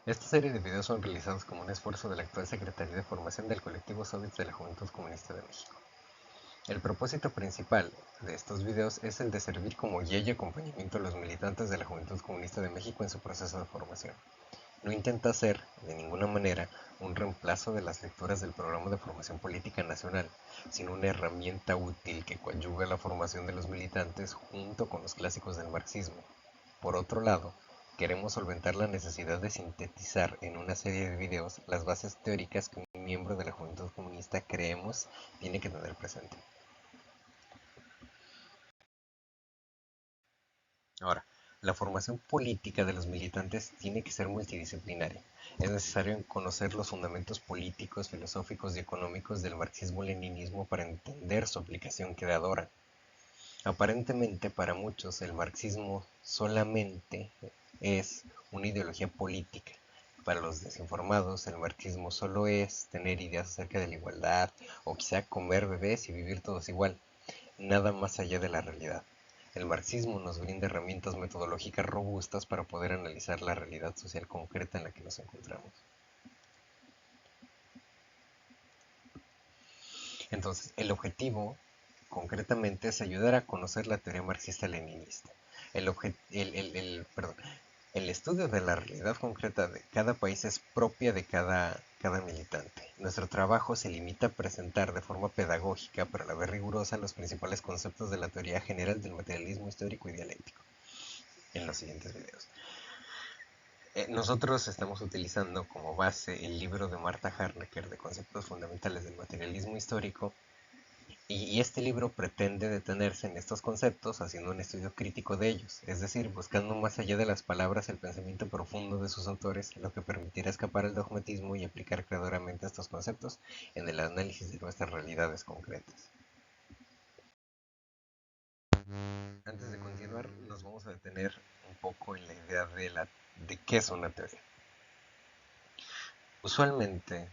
Esta serie de videos son realizados como un esfuerzo de la actual Secretaría de Formación del Colectivo Soviets de la Juventud Comunista de México. El propósito principal de estos videos es el de servir como guía y acompañamiento a los militantes de la Juventud Comunista de México en su proceso de formación. No intenta ser, de ninguna manera, un reemplazo de las lecturas del Programa de Formación Política Nacional, sino una herramienta útil que coadyuva la formación de los militantes junto con los clásicos del marxismo. Por otro lado, queremos solventar la necesidad de sintetizar en una serie de videos las bases teóricas que un miembro de la Juventud Comunista creemos tiene que tener presente. Ahora, la formación política de los militantes tiene que ser multidisciplinaria. Es necesario conocer los fundamentos políticos, filosóficos y económicos del marxismo-leninismo para entender su aplicación creadora. Aparentemente, para muchos, el marxismo solamente es una ideología política. Para los desinformados, el marxismo solo es tener ideas acerca de la igualdad o quizá comer bebés y vivir todos igual, nada más allá de la realidad. El marxismo nos brinda herramientas metodológicas robustas para poder analizar la realidad social concreta en la que nos encontramos. Entonces, el objetivo concretamente es ayudar a conocer la teoría marxista-leninista. Perdón, el estudio de la realidad concreta de cada país es propia de cada militante. Nuestro trabajo se limita a presentar de forma pedagógica, pero a la vez rigurosa, los principales conceptos de la teoría general del materialismo histórico y dialéctico en los siguientes videos. Nosotros estamos utilizando como base el libro de Marta Harnecker de conceptos fundamentales del materialismo histórico y este libro pretende detenerse en estos conceptos haciendo un estudio crítico de ellos, es decir, buscando más allá de las palabras el pensamiento profundo de sus autores, lo que permitirá escapar al dogmatismo y aplicar creadoramente estos conceptos en el análisis de nuestras realidades concretas. Antes de continuar, nos vamos a detener un poco en la idea de qué es una teoría. Usualmente,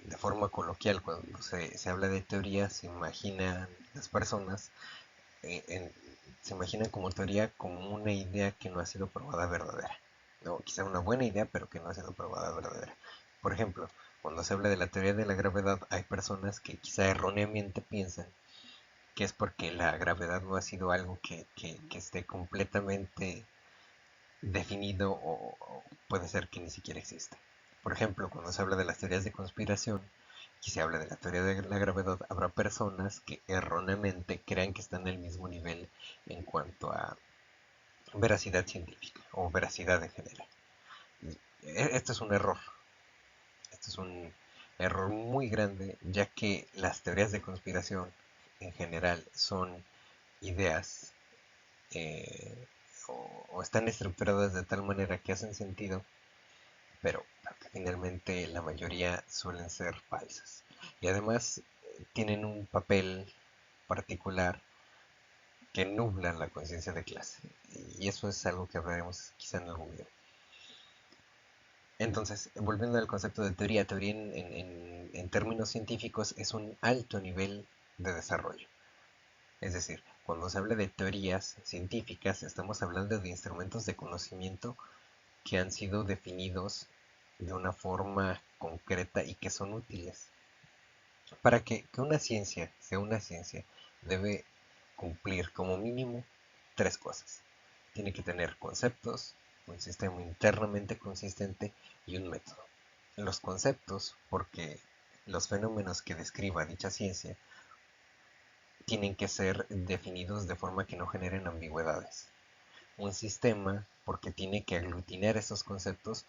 de forma coloquial, cuando se habla de teoría, se imaginan las personas eh, en- se imaginan como teoría como una idea que no ha sido probada verdadera. O quizá una buena idea, pero que no ha sido probada verdadera. Por ejemplo, cuando se habla de la teoría de la gravedad, hay personas que quizá erróneamente piensan que es porque la gravedad no ha sido algo que esté completamente definido o puede ser que ni siquiera exista. Por ejemplo, cuando se habla de las teorías de conspiración y se habla de la teoría de la gravedad, habrá personas que erróneamente crean que están en el mismo nivel en cuanto a veracidad científica o veracidad en general. Esto es un error. Esto es un error muy grande, ya que las teorías de conspiración en general son ideas eh, o están estructuradas de tal manera que hacen sentido, pero que finalmente la mayoría suelen ser falsas. Y además tienen un papel particular que nubla la conciencia de clase. Y eso es algo que hablaremos quizá en algún video. Entonces, volviendo al concepto de teoría, teoría en términos científicos es un alto nivel de desarrollo. Es decir, cuando se habla de teorías científicas, estamos hablando de instrumentos de conocimiento que han sido definidos de una forma concreta y que son útiles. Para que una ciencia sea una ciencia, debe cumplir como mínimo tres cosas. Tiene que tener conceptos, un sistema internamente consistente y un método. Los conceptos, porque los fenómenos que describa dicha ciencia tienen que ser definidos de forma que no generen ambigüedades. Un sistema, porque tiene que aglutinar esos conceptos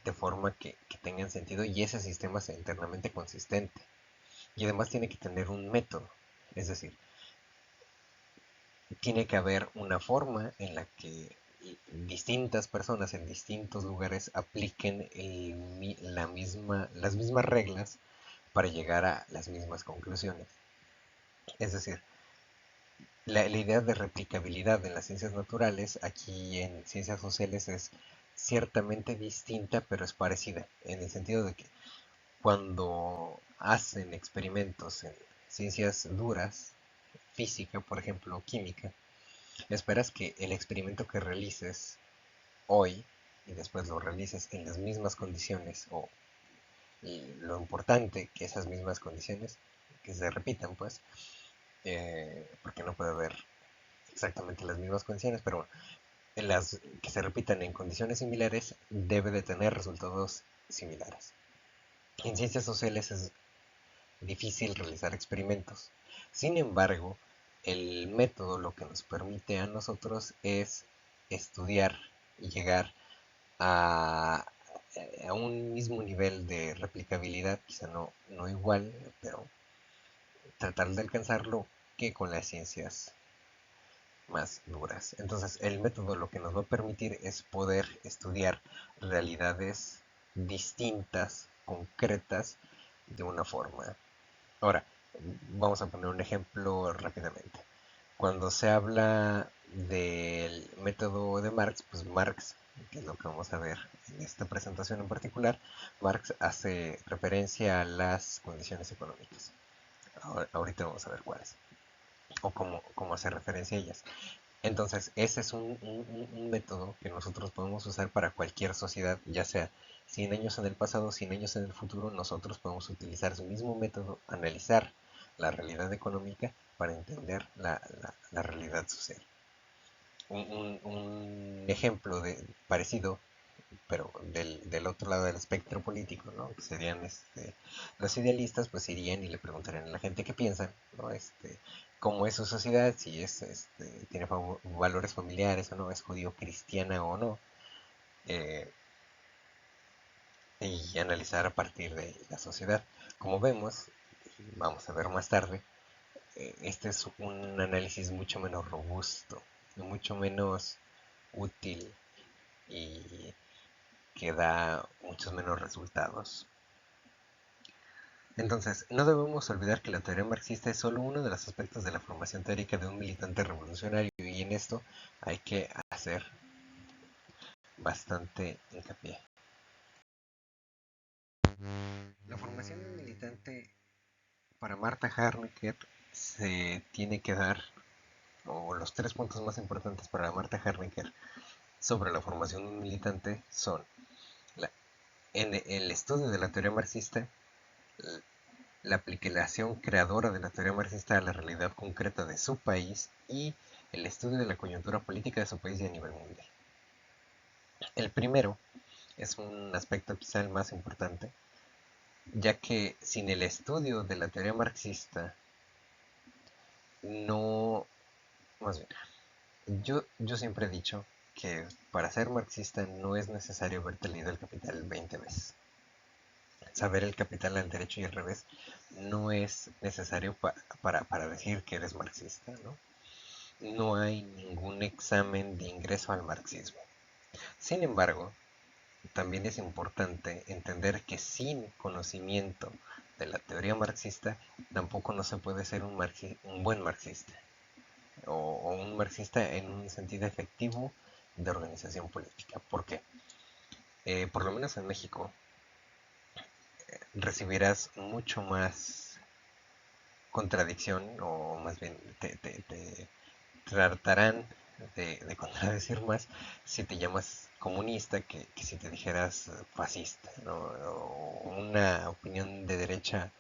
de forma que tengan sentido y ese sistema sea internamente consistente. Y además tiene que tener un método, es decir, tiene que haber una forma en la que distintas personas en distintos lugares apliquen las mismas reglas para llegar a las mismas conclusiones. Es decir, la idea de replicabilidad en las ciencias naturales, aquí en ciencias sociales, es ciertamente distinta, pero es parecida, en el sentido de que cuando hacen experimentos en ciencias duras, física, por ejemplo, química, esperas que el experimento que realices hoy y después lo realices en las mismas condiciones, o y lo importante que esas mismas condiciones que se repitan, pues, porque no puede haber exactamente las mismas condiciones, pero bueno, en las que se repitan en condiciones similares debe de tener resultados similares. En ciencias sociales es difícil realizar experimentos. Sin embargo, el método lo que nos permite a nosotros es estudiar y llegar a, a un mismo nivel de replicabilidad, quizá no igual, pero tratar de alcanzarlo que con las ciencias más duras. Entonces, el método lo que nos va a permitir es poder estudiar realidades distintas, concretas, de una forma. Ahora, vamos a poner un ejemplo rápidamente. Cuando se habla del método de Marx, pues Marx, que es lo que vamos a ver en esta presentación en particular, Marx hace referencia a las condiciones económicas. Ahorita vamos a ver cuáles, o cómo hacer referencia a ellas. Entonces, ese es un método que nosotros podemos usar para cualquier sociedad, ya sea 100 años en el pasado, 100 años en el futuro, nosotros podemos utilizar ese mismo método, analizar la realidad económica para entender la realidad social. Un ejemplo parecido, pero del otro lado del espectro político, ¿no? Que serían los idealistas, pues irían y le preguntarían a la gente qué piensan, ¿no? Cómo es su sociedad, si tiene valores familiares o no, es judío cristiana o no, eh, y analizar a partir de la sociedad. Como vemos, vamos a ver más tarde, este es un análisis mucho menos robusto, mucho menos útil y que da muchos menos resultados. Entonces, no debemos olvidar que la teoría marxista es solo uno de los aspectos de la formación teórica de un militante revolucionario, y en esto hay que hacer bastante hincapié. La formación de un militante para Marta Harnecker se tiene que dar, o los tres puntos más importantes para Marta Harnecker sobre la formación de un militante son la, en el estudio de la teoría marxista, la aplicación creadora de la teoría marxista a la realidad concreta de su país y el estudio de la coyuntura política de su país y a nivel mundial. El primero es un aspecto quizá el más importante, ya que sin el estudio de la teoría marxista, no, más bien, yo siempre he dicho que para ser marxista no es necesario haberte leído el Capital 20 veces. Saber el capital al derecho y al revés no es necesario para decir que eres marxista, ¿no? No hay ningún examen de ingreso al marxismo. Sin embargo, también es importante entender que sin conocimiento de la teoría marxista tampoco no se puede ser un buen marxista, o un marxista en un sentido efectivo de organización política. ¿Por qué? Por lo menos en México recibirás mucho más contradicción, o más bien te tratarán de contradecir más si te llamas comunista que si te dijeras fascista, ¿no? O una opinión de derecha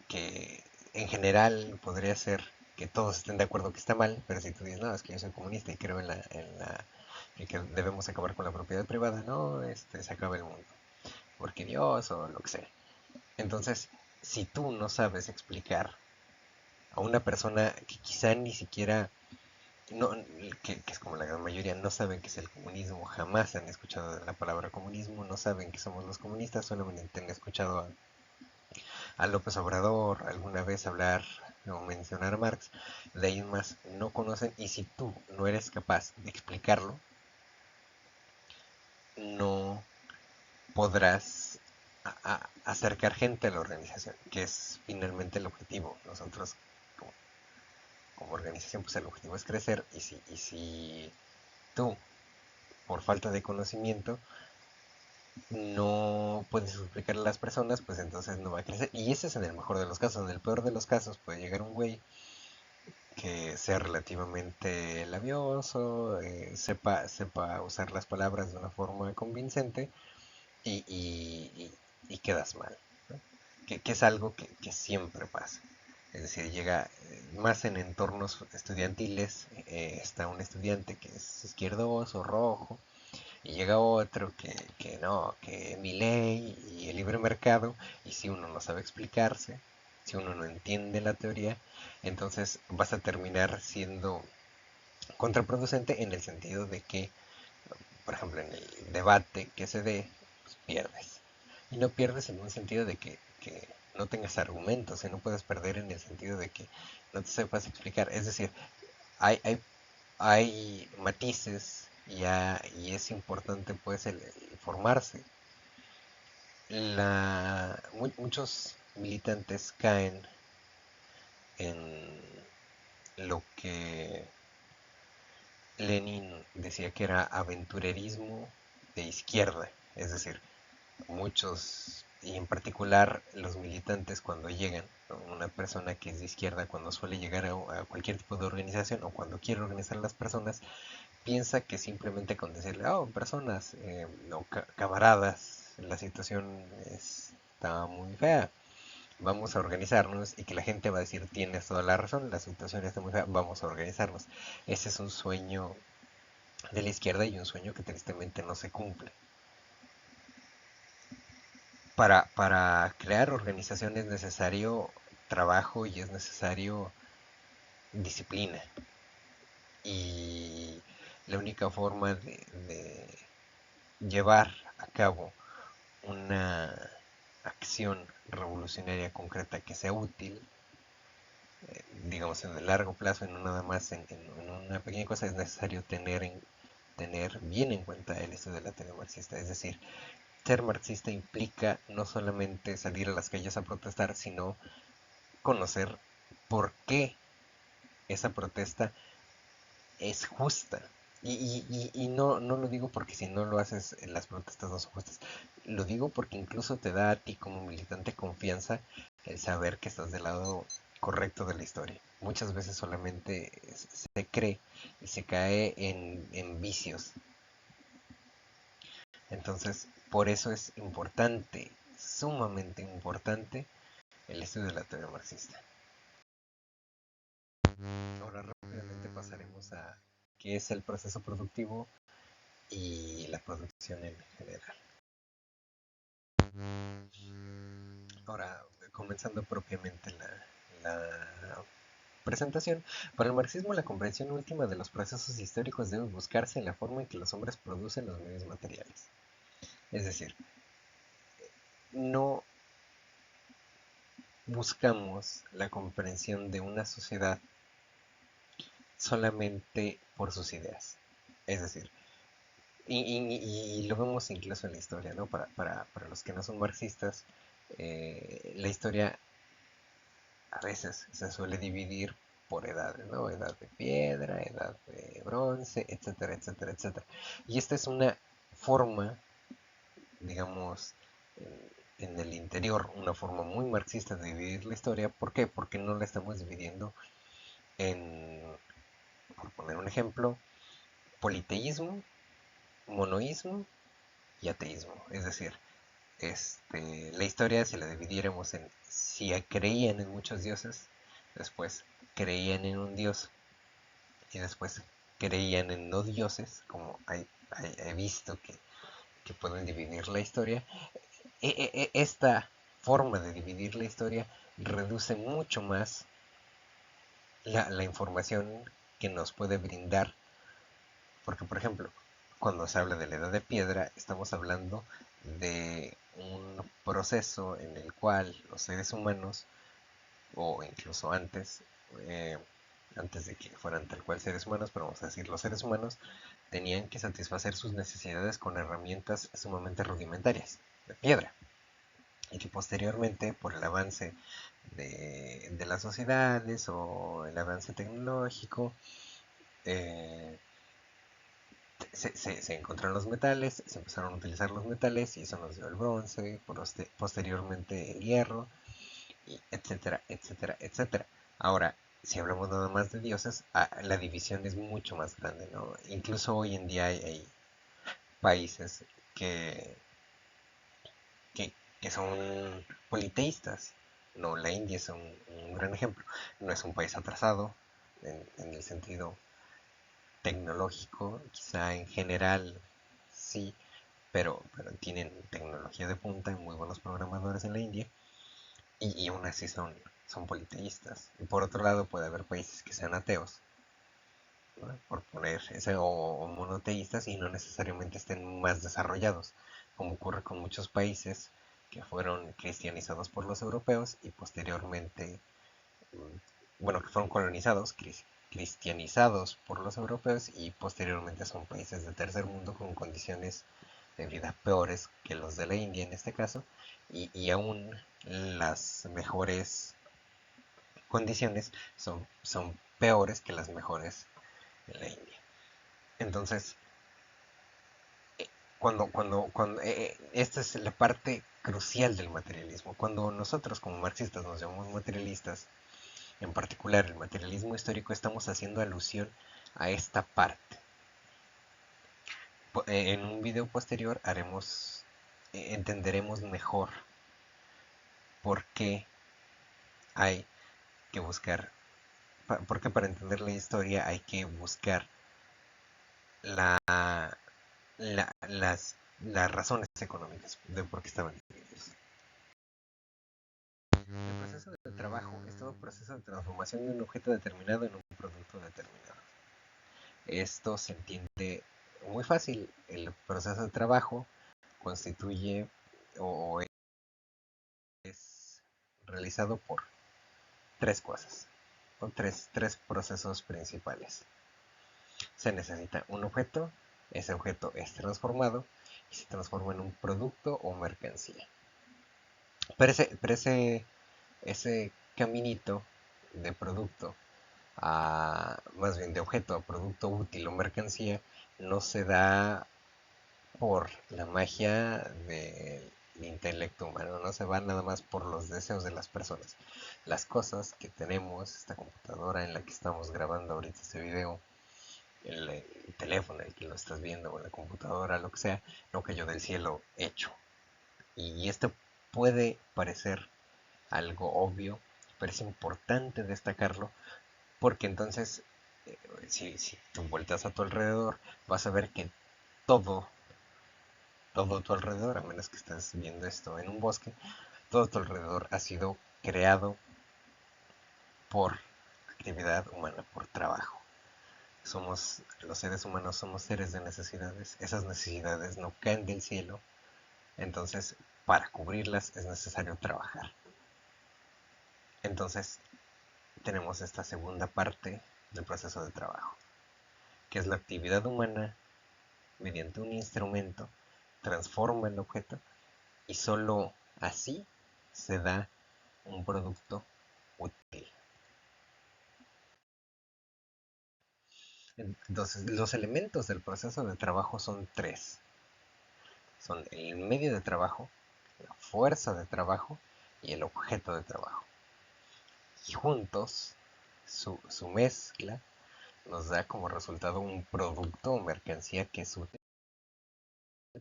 que en general podría ser que todos estén de acuerdo que está mal, pero si tú dices, no, es que yo soy comunista y creo en que debemos acabar con la propiedad privada, no, se acaba el mundo, porque Dios o lo que sea. Entonces, si tú no sabes explicar a una persona que quizá ni siquiera, no, que es como la gran mayoría, no saben qué es el comunismo, jamás han escuchado de la palabra comunismo, no saben que somos los comunistas, solamente han escuchado a López Obrador alguna vez hablar o mencionar a Marx, de ahí más no conocen, y si tú no eres capaz de explicarlo, no podrás acercar gente a la organización, que es finalmente el objetivo. Nosotros como organización, pues el objetivo es crecer, y si tú, por falta de conocimiento, no puedes explicarle a las personas, pues entonces no va a crecer. Y ese es en el mejor de los casos. En el peor de los casos puede llegar un güey que sea relativamente labioso, sepa usar las palabras de una forma convincente y quedas mal, ¿no? Que es algo que siempre pasa. Es decir, llega más en entornos estudiantiles, está un estudiante que es izquierdoso, rojo, y llega otro que no, que mi ley y el libre mercado, y si uno no sabe explicarse, si uno no entiende la teoría, entonces vas a terminar siendo contraproducente en el sentido de que, por ejemplo, en el debate que se dé, pues pierdes. Y no pierdes en un sentido de que no tengas argumentos, y no puedes perder en el sentido de que no te sepas explicar. Es decir, hay hay matices y es importante pues el formarse. Muchos militantes caen en lo que Lenin decía que era aventurerismo de izquierda, es decir, muchos, y en particular los militantes cuando llegan, ¿no? Una persona que es de izquierda cuando suele llegar a cualquier tipo de organización o cuando quiere organizar a las personas, piensa que simplemente con decirle, oh, personas, no, camaradas, la situación está muy fea, vamos a organizarnos y que la gente va a decir, tienes toda la razón, la situación está muy fea, vamos a organizarnos. Ese es un sueño de la izquierda y un sueño que tristemente no se cumple. Para crear organización es necesario trabajo y es necesario disciplina. Y la única forma de llevar a cabo una acción revolucionaria concreta que sea útil, digamos en el largo plazo, y no nada más en una pequeña cosa, es necesario tener bien en cuenta el estudio de la teoría marxista. Es decir, ser marxista implica no solamente salir a las calles a protestar, sino conocer por qué esa protesta es justa. Y no lo digo porque si no lo haces, las protestas no son justas. Lo digo porque incluso te da a ti como militante confianza el saber que estás del lado correcto de la historia. Muchas veces solamente se cree y se cae en vicios. Entonces, por eso es importante, sumamente importante, el estudio de la teoría marxista. Ahora rápidamente pasaremos a qué es el proceso productivo y la producción en general. Ahora, comenzando propiamente la presentación, para el marxismo la comprensión última de los procesos históricos debe buscarse en la forma en que los hombres producen los medios materiales. Es decir, no buscamos la comprensión de una sociedad solamente por sus ideas. Es decir, y lo vemos incluso en la historia, ¿no? Para los que no son marxistas, la historia a veces se suele dividir por edades, ¿no? Edad de piedra, edad de bronce, etcétera, etcétera, etcétera. Y esta es una forma, digamos, en el interior, una forma muy marxista de dividir la historia. ¿Por qué? Porque no la estamos dividiendo en, por poner un ejemplo, politeísmo, monoísmo y ateísmo. Es decir, la historia, si la dividiéramos en si creían en muchos dioses, después creían en un dios y después creían en no dioses, como he visto que pueden dividir la historia. Esta forma de dividir la historia reduce mucho más la información que nos puede brindar, porque por ejemplo, cuando se habla de la edad de piedra, estamos hablando de un proceso en el cual los seres humanos, o incluso eh, antes de que fueran tal cual seres humanos, pero vamos a decir los seres humanos, tenían que satisfacer sus necesidades con herramientas sumamente rudimentarias, de piedra, y que posteriormente, por el avance de las sociedades o el avance tecnológico, eh, se encontraron los metales, se empezaron a utilizar los metales y eso nos dio el bronce, posteriormente el hierro, y etcétera, etcétera, etcétera. Ahora, si hablamos nada más de dioses, la división es mucho más grande, ¿no? Incluso hoy en día hay países que, que, que son politeístas. No, la India es un gran ejemplo. No es un país atrasado en el sentido tecnológico, quizá en general sí, pero tienen tecnología de punta y muy buenos programadores en la India y aún así son politeístas. Y por otro lado puede haber países que sean ateos, ¿no? Por poner ese, o monoteístas y no necesariamente estén más desarrollados, como ocurre con muchos países que fueron cristianizados por los europeos y posteriormente, bueno, que fueron colonizados, cristianizados por los europeos y posteriormente son países de tercer mundo con condiciones de vida peores que los de la India en este caso, y aún las mejores condiciones son peores que las mejores de la India. Entonces, esta es la parte crucial del materialismo. Cuando nosotros como marxistas nos llamamos materialistas, en particular el materialismo histórico, estamos haciendo alusión a esta parte. En un video posterior entenderemos mejor por qué hay que buscar, porque para entender la historia hay que buscar la, las razones económicas de por qué estaban divididos. El proceso de trabajo es todo proceso de transformación de un objeto determinado en un producto determinado. Esto se entiende muy fácil. El proceso de trabajo constituye o es realizado por tres cosas, o tres procesos principales. Se necesita un objeto, ese objeto es transformado y se transforma en un producto o mercancía. Pero ese caminito de producto más bien de objeto a producto útil o mercancía, no se da por la magia del intelecto humano, no se va nada más por los deseos de las personas. Las cosas que tenemos, esta computadora en la que estamos grabando ahorita este video, el teléfono en el que lo estás viendo, o la computadora, lo que sea, no cayó del cielo hecho. Y esto puede parecer algo obvio, pero es importante destacarlo porque entonces, si tú vueltas a tu alrededor, vas a ver que todo, todo a tu alrededor, a menos que estés viendo esto en un bosque, todo a tu alrededor ha sido creado por actividad humana, por trabajo. Los seres humanos somos seres de necesidades. Esas necesidades no caen del cielo. Entonces, para cubrirlas es necesario trabajar. Entonces, tenemos esta segunda parte del proceso de trabajo, que es la actividad humana mediante un instrumento, transforma el objeto y solo así se da un producto útil. Entonces, los elementos del proceso de trabajo son tres. Son el medio de trabajo, la fuerza de trabajo y el objeto de trabajo. Y juntos, su mezcla nos da como resultado un producto o mercancía que es útil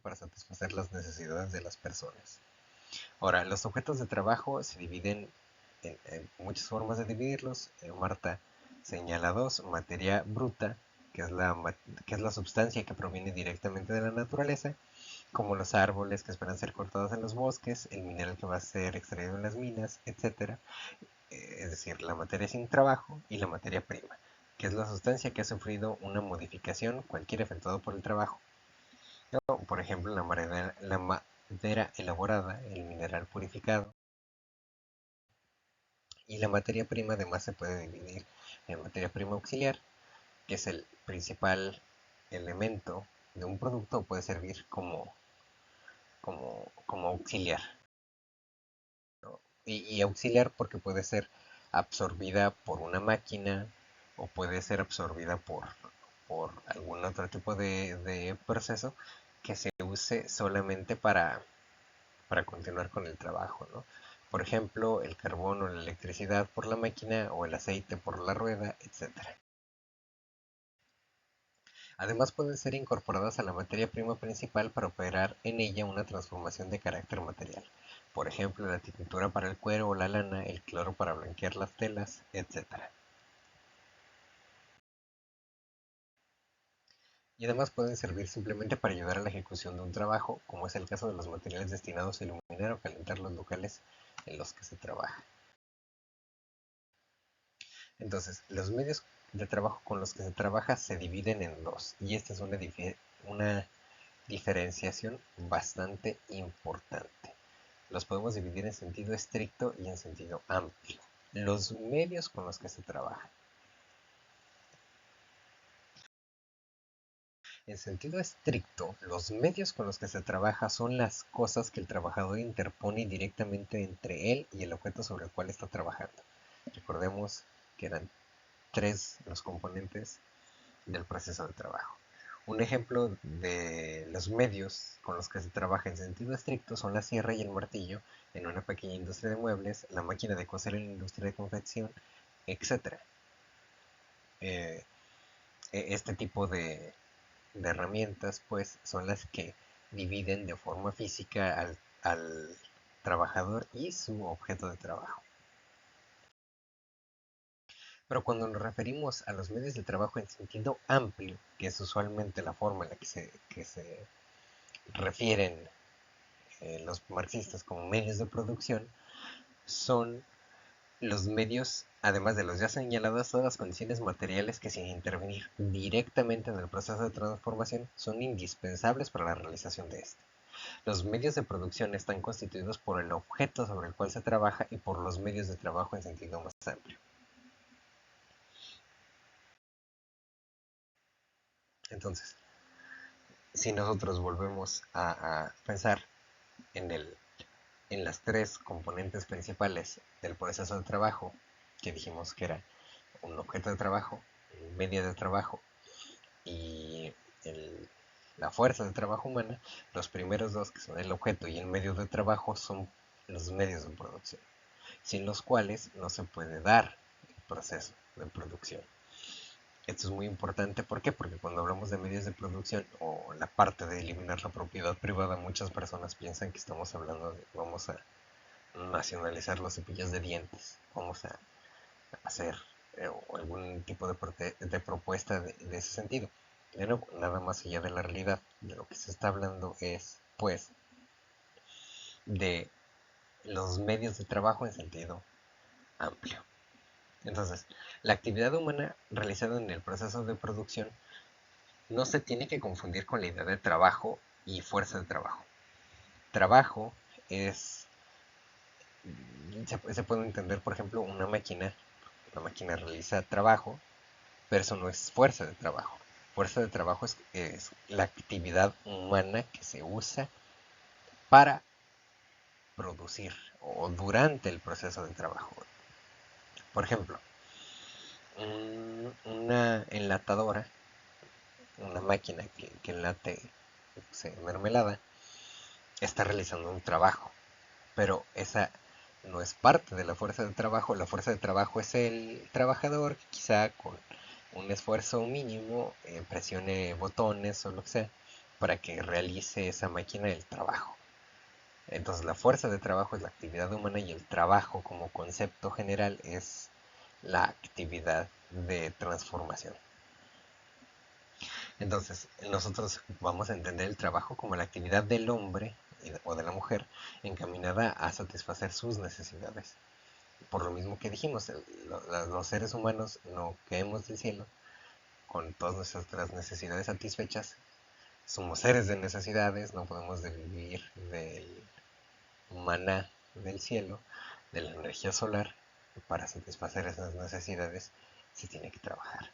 para satisfacer las necesidades de las personas. Ahora, los objetos de trabajo se dividen en muchas formas de dividirlos. Marta señala dos: materia bruta, que es la sustancia que proviene directamente de la naturaleza, como los árboles que esperan ser cortados en los bosques, el mineral que va a ser extraído en las minas, etcétera. Es decir, la materia sin trabajo, y la materia prima, que es la sustancia que ha sufrido una modificación, cualquiera efectuado por el trabajo. Por ejemplo, la madera elaborada, el mineral purificado. Y la materia prima además se puede dividir en materia prima auxiliar, que es el principal elemento de un producto, o puede servir como auxiliar, ¿no? Y auxiliar porque puede ser absorbida por una máquina o puede ser absorbida por algún otro tipo de proceso que se use solamente para continuar con el trabajo, ¿no? Por ejemplo, el carbón o la electricidad por la máquina o el aceite por la rueda, etcétera. Además pueden ser incorporadas a la materia prima principal para operar en ella una transformación de carácter material. Por ejemplo, la tintura para el cuero o la lana, el cloro para blanquear las telas, etcétera. Y además pueden servir simplemente para ayudar a la ejecución de un trabajo, como es el caso de los materiales destinados a iluminar o calentar los locales en los que se trabaja. Entonces, los medios de trabajo con los que se trabaja se dividen en dos, y esta es una diferenciación bastante importante. Los podemos dividir en sentido estricto y en sentido amplio. Los medios con los que se trabaja. En sentido estricto, los medios con los que se trabaja son las cosas que el trabajador interpone directamente entre él y el objeto sobre el cual está trabajando. Recordemos que eran tres los componentes del proceso de trabajo. Un ejemplo de los medios con los que se trabaja en sentido estricto son la sierra y el martillo en una pequeña industria de muebles, la máquina de coser en la industria de confección, etc. Eh, este tipo de herramientas pues son las que dividen de forma física al trabajador y su objeto de trabajo. Pero cuando nos referimos a los medios de trabajo en sentido amplio, que es usualmente la forma en la que se refieren los marxistas como medios de producción, son los medios, además de los ya señalados, todas las condiciones materiales que sin intervenir directamente en el proceso de transformación son indispensables para la realización de este. Los medios de producción están constituidos por el objeto sobre el cual se trabaja y por los medios de trabajo en sentido más amplio. Entonces, si nosotros volvemos a pensar en, en las tres componentes principales del proceso de trabajo, que dijimos que era un objeto de trabajo, un medio de trabajo y el, la fuerza de trabajo humana, los primeros dos, que son el objeto y el medio de trabajo, son los medios de producción, sin los cuales no se puede dar el proceso de producción. Esto es muy importante, ¿por qué? Porque cuando hablamos de medios de producción o la parte de eliminar la propiedad privada, muchas personas piensan que estamos hablando de vamos a nacionalizar los cepillos de dientes, vamos a hacer algún tipo de propuesta de ese sentido. Pero nada más allá de la realidad, de lo que se está hablando es, pues, de los medios de trabajo en sentido amplio. Entonces, la actividad humana realizada en el proceso de producción no se tiene que confundir con la idea de trabajo y fuerza de trabajo. Trabajo es, se puede entender, por ejemplo, una máquina realiza trabajo, pero eso no es fuerza de trabajo. Fuerza de trabajo es la actividad humana que se usa para producir o durante el proceso de trabajo. Por ejemplo, una enlatadora, una máquina que enlate mermelada, está realizando un trabajo, pero esa no es parte de la fuerza de trabajo. La fuerza de trabajo es el trabajador que quizá con un esfuerzo mínimo presione botones o lo que sea para que realice esa máquina el trabajo. Entonces la fuerza de trabajo es la actividad humana y el trabajo como concepto general es la actividad de transformación. Entonces nosotros vamos a entender el trabajo como la actividad del hombre o de la mujer encaminada a satisfacer sus necesidades. Por lo mismo que dijimos, los seres humanos no caemos del cielo con todas nuestras necesidades satisfechas. Somos seres de necesidades, no podemos vivir del maná del cielo, de la energía solar. Para satisfacer esas necesidades se tiene que trabajar,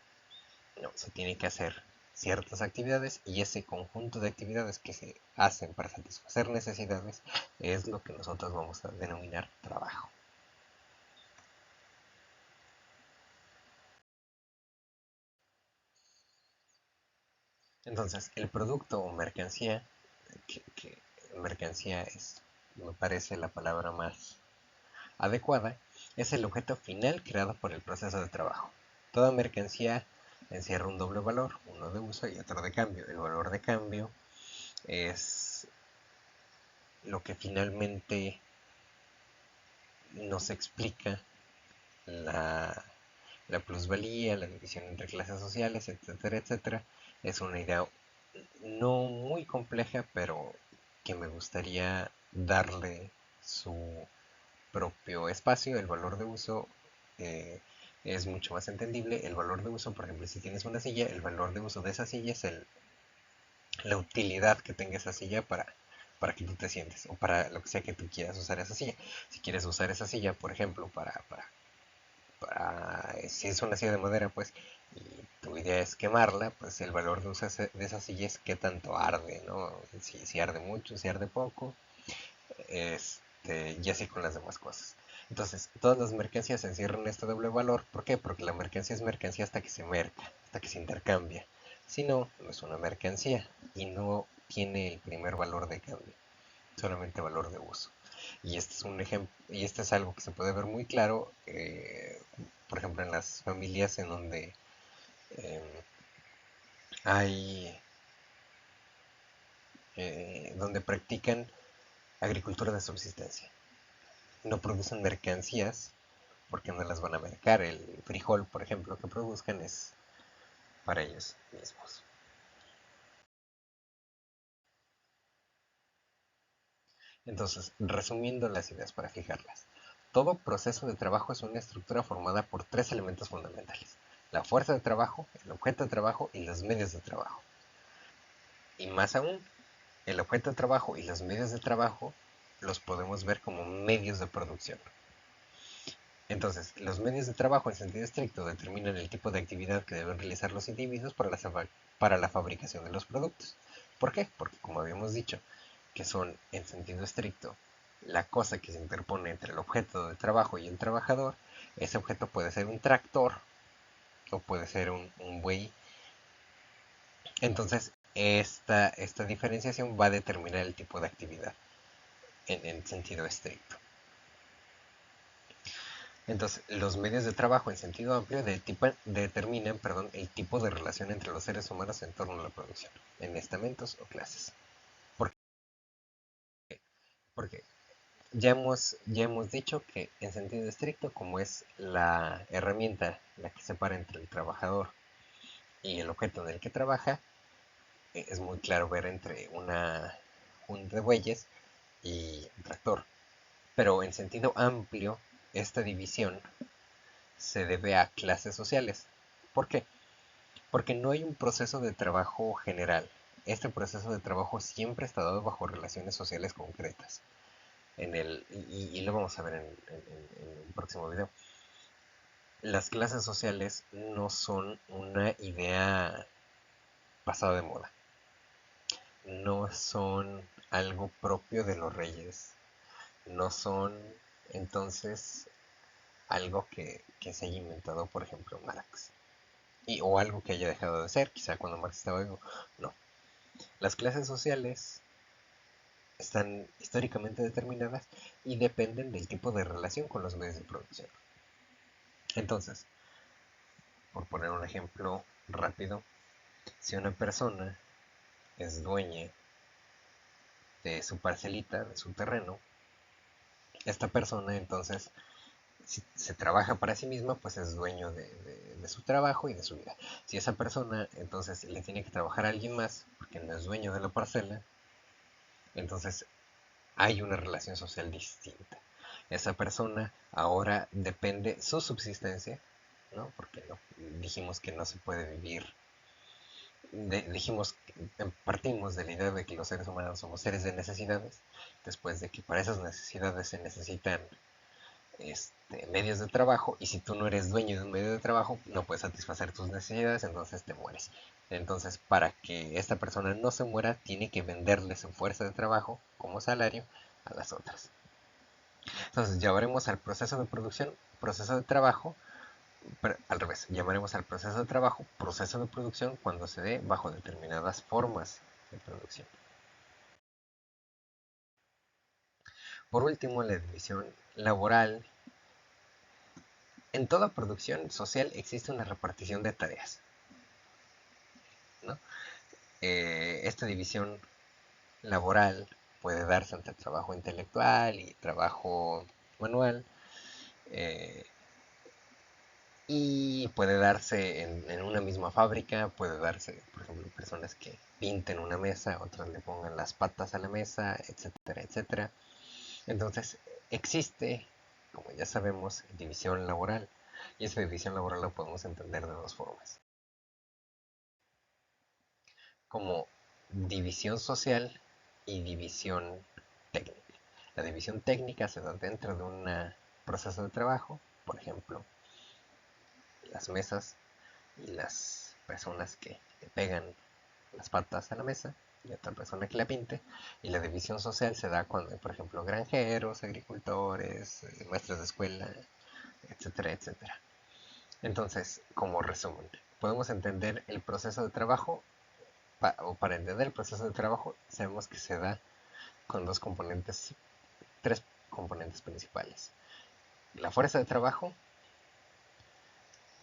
no, se tiene que hacer ciertas actividades y ese conjunto de actividades que se hacen para satisfacer necesidades es lo que nosotros vamos a denominar trabajo. Entonces, el producto o mercancía, que mercancía es me parece la palabra más adecuada, es el objeto final creado por el proceso de trabajo. Toda mercancía encierra un doble valor, uno de uso y otro de cambio. El valor de cambio es lo que finalmente nos explica la, la plusvalía, la división entre clases sociales, etcétera, etcétera. Es una idea no muy compleja, pero que me gustaría darle su propio espacio. El valor de uso eh, es mucho más entendible. El valor de uso, por ejemplo, si tienes una silla, el valor de uso de esa silla es la utilidad que tenga esa silla para que tú te sientes o para lo que sea que tú quieras usar esa silla. Si quieres usar esa silla, por ejemplo, si es una silla de madera, pues, y tu idea es quemarla, pues el valor de uso de esa silla es qué tanto arde, ¿no? Si arde mucho, si arde poco, y así con las demás cosas. Entonces, todas las mercancías encierran este doble valor. ¿Por qué? Porque la mercancía es mercancía hasta que se merca, hasta que se intercambia. Si no, no es una mercancía y no tiene el primer valor de cambio, solamente valor de uso. Y este es un ejemplo, y este es algo que se puede ver muy claro, por ejemplo, en las familias en donde eh, hay, donde practican agricultura de subsistencia. No producen mercancías porque no las van a mercar. El frijol, por ejemplo, que produzcan es para ellos mismos. Entonces, resumiendo las ideas para fijarlas. Todo proceso de trabajo es una estructura formada por tres elementos fundamentales. La fuerza de trabajo, el objeto de trabajo y los medios de trabajo. Y más aún, el objeto de trabajo y los medios de trabajo los podemos ver como medios de producción. Entonces, los medios de trabajo en sentido estricto determinan el tipo de actividad que deben realizar los individuos para la fabricación de los productos. ¿Por qué? Porque como habíamos dicho, que son en sentido estricto la cosa que se interpone entre el objeto de trabajo y el trabajador, ese objeto puede ser un tractor o puede ser un buey. Entonces, esta diferenciación va a determinar el tipo de actividad en sentido estricto. Entonces, los medios de trabajo en sentido amplio determinan el tipo de relación entre los seres humanos en torno a la producción, en estamentos o clases. ¿Por qué? Porque ya hemos dicho que en sentido estricto, como es la herramienta la que separa entre el trabajador y el objeto en el que trabaja, es muy claro ver entre una junta de bueyes y un tractor. Pero en sentido amplio, esta división se debe a clases sociales. ¿Por qué? Porque no hay un proceso de trabajo general. Este proceso de trabajo siempre está dado bajo relaciones sociales concretas. Y lo vamos a ver en el próximo video. Las clases sociales no son una idea pasada de moda. No son algo propio de los reyes. No son entonces algo que se haya inventado, por ejemplo, Marx. O algo que haya dejado de ser, quizá cuando Marx estaba vivo. No. Las clases sociales están históricamente determinadas y dependen del tipo de relación con los medios de producción. Entonces, por poner un ejemplo rápido, si una persona es dueña de su parcelita, de su terreno, esta persona entonces, si se trabaja para sí misma, pues es dueño de su trabajo y de su vida. Si esa persona entonces le tiene que trabajar a alguien más, porque no es dueño de la parcela, entonces hay una relación social distinta. Esa persona ahora depende su subsistencia, ¿no? Porque no, dijimos que no se puede vivir, partimos de la idea de que los seres humanos somos seres de necesidades, después de que para esas necesidades se necesitan medios de trabajo, y si tú no eres dueño de un medio de trabajo, no puedes satisfacer tus necesidades, entonces te mueres. Entonces, para que esta persona no se muera, tiene que venderle su fuerza de trabajo como salario a las otras. Entonces, llamaremos al proceso de producción proceso de trabajo, pero al revés, llamaremos al proceso de trabajo proceso de producción cuando se dé bajo determinadas formas de producción. Por último, la división laboral. En toda producción social existe una repartición de tareas, ¿no? Esta división laboral puede darse entre trabajo intelectual y trabajo manual, eh, y puede darse en una misma fábrica, puede darse, por ejemplo, personas que pinten una mesa, otras le pongan las patas a la mesa, etcétera, etcétera. Entonces, existe, como ya sabemos, división laboral, y esa división laboral la podemos entender de dos formas: como división social y división técnica. La división técnica se da dentro de un proceso de trabajo, por ejemplo, las mesas y las personas que le pegan las patas a la mesa y otra persona que la pinte. Y la división social se da cuando hay, por ejemplo, granjeros, agricultores, maestros de escuela, etcétera, etcétera. Entonces, como resumen, podemos entender el proceso de trabajo, o para entender el proceso de trabajo, sabemos que se da con dos componentes, tres componentes principales: la fuerza de trabajo,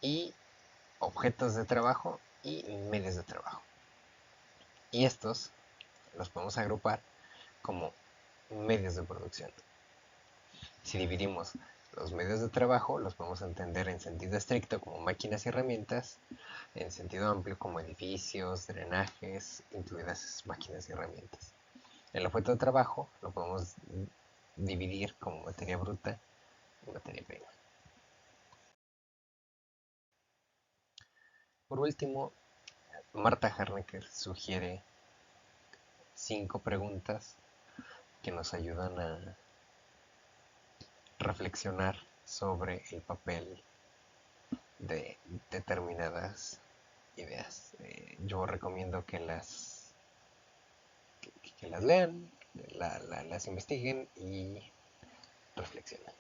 y objetos de trabajo, y medios de trabajo. Y estos los podemos agrupar como medios de producción. Si dividimos los medios de trabajo, los podemos entender en sentido estricto como máquinas y herramientas, en sentido amplio como edificios, drenajes, incluidas máquinas y herramientas. El objeto de trabajo lo podemos dividir como materia bruta y materia prima. Por último, Marta Harnecker sugiere 5 preguntas que nos ayudan a reflexionar sobre el papel de determinadas ideas. Yo recomiendo que las lean, las investiguen y reflexionen.